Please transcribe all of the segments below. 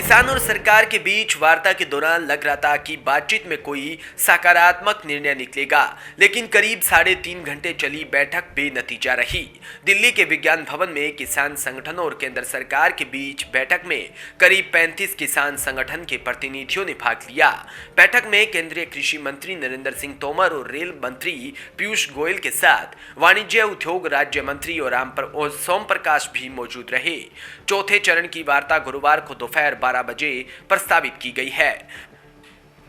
किसान और सरकार के बीच वार्ता के दौरान लग रहा था कि बातचीत में कोई सकारात्मक निर्णय निकलेगा, लेकिन करीब 3.5 घंटे चली बैठक बेनतीजा रही। दिल्ली के विज्ञान भवन में किसान संगठनों और केंद्र सरकार के बीच बैठक में करीब 35 किसान संगठन के प्रतिनिधियों ने भाग लिया। बैठक में केंद्रीय कृषि मंत्री नरेंद्र सिंह तोमर और रेल मंत्री पीयूष गोयल के साथ वाणिज्य उद्योग राज्य मंत्री और सोम प्रकाश भी मौजूद रहे। चौथे चरण की वार्ता गुरुवार को दोपहर 12 बजे प्रस्तावित की गई है।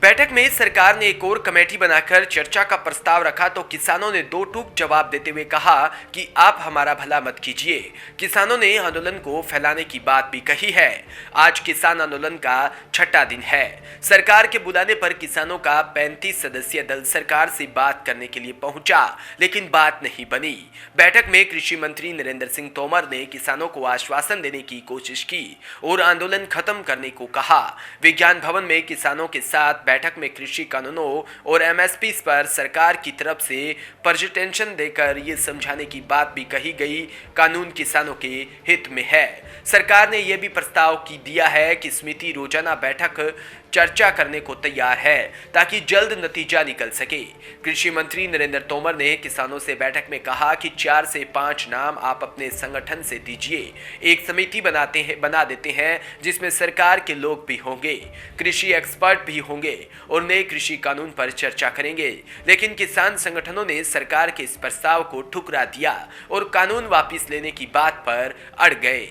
बैठक में सरकार ने एक और कमेटी बनाकर चर्चा का प्रस्ताव रखा तो किसानों ने दो टूक जवाब देते हुए कहा कि आप हमारा भला मत कीजिए। किसानों ने आंदोलन को फैलाने की बात भी कही है। आज किसान आंदोलन का 6ठा दिन है। सरकार के बुलाने पर किसानों का 35 सदस्यीय दल सरकार से बात करने के लिए पहुंचा, लेकिन बात नहीं बनी। बैठक में कृषि मंत्री नरेंद्र सिंह तोमर ने किसानों को आश्वासन देने की कोशिश की और आंदोलन खत्म करने को कहा। विज्ञान भवन में किसानों के साथ बैठक में कृषि कानूनों और एमएसपी पर सरकार की तरफ से प्रेजेंटेशन देकर ये समझाने की बात भी कही गई, कानून किसानों के हित में है। सरकार ने यह भी प्रस्ताव की दिया है कि समिति रोजाना बैठक चर्चा करने को तैयार है ताकि जल्द नतीजा निकल सके। कृषि मंत्री नरेंद्र तोमर ने किसानों से बैठक में कहा कि 4 से 5 नाम आप अपने संगठन से दीजिए, एक समिति बना देते हैं जिसमें सरकार के लोग भी होंगे, कृषि एक्सपर्ट भी होंगे और नए कृषि कानून पर चर्चा करेंगे। लेकिन किसान संगठनों ने सरकार के इस प्रस्ताव को ठुकरा दिया और कानून वापस लेने की बात पर अड़ गए।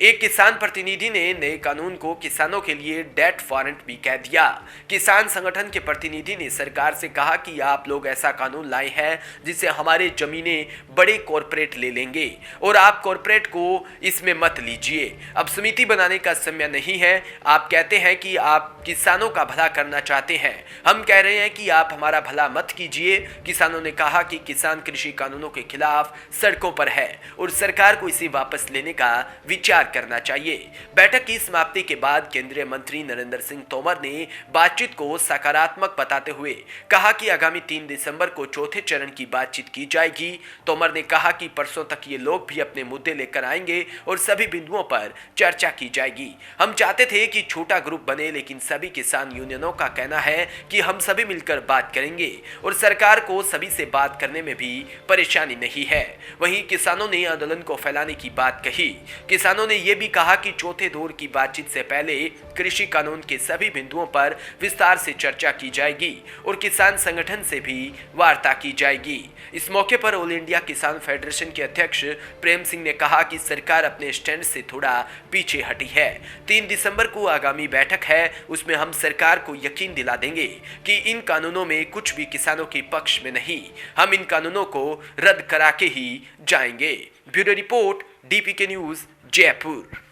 एक किसान प्रतिनिधि ने नए कानून को किसानों के लिए डेथ वारंट भी कह दिया। किसान संगठन के प्रतिनिधि ने सरकार से कहा कि आप लोग ऐसा कानून लाए हैं जिससे हमारे जमीनें बड़े कॉरपोरेट ले लेंगे और आप कॉरपोरेट को इसमें मत लीजिए। अब समिति बनाने का समय नहीं है। आप कहते हैं कि आप किसानों का भला करना चाहते हैं, हम कह रहे हैं कि आप हमारा भला मत कीजिए। किसानों ने कहा कि किसान कृषि कानूनों के खिलाफ सड़कों पर है और सरकार को इसे वापस लेने का विचार करना चाहिए। बैठक की समाप्ति के बाद केंद्रीय मंत्री नरेंद्र सिंह तोमर ने बातचीत को सकारात्मक बताते हुए कहा कि आगामी 3 दिसंबर को चौथे चरण की बातचीत की जाएगी। तोमर ने कहा कि परसों तक ये लोग भी अपने मुद्दे लेकर आएंगे और सभी बिंदुओं पर चर्चा की जाएगी। हम चाहते थे कि छोटा ग्रुप बने, लेकिन सभी किसान यूनियनों का कहना है कि हम सभी मिलकर बात करेंगे और सरकार को सभी से बात करने में भी परेशानी नहीं है। वहीं किसानों ने आंदोलन को फैलाने की बात कही। किसानों ने यह भी कहा कि चौथे दौर की बातचीत से पहले कृषि कानून के सभी बिंदुओं पर विस्तार से चर्चा की जाएगी और किसान संगठन से भी वार्ता की जाएगी। इस मौके पर ऑल इंडिया किसान फेडरेशन के अध्यक्ष प्रेम सिंह ने कहा कि सरकार अपने स्टैंड से थोड़ा पीछे हटी है। 3 दिसंबर को आगामी बैठक है, उसमें हम सरकार को यकीन दिला देंगे कि इन कानूनों में कुछ भी किसानों के पक्ष में नहीं, हम इन कानूनों को रद्द करा के ही जाएंगे। Bureau report, DPK news, Jaipur.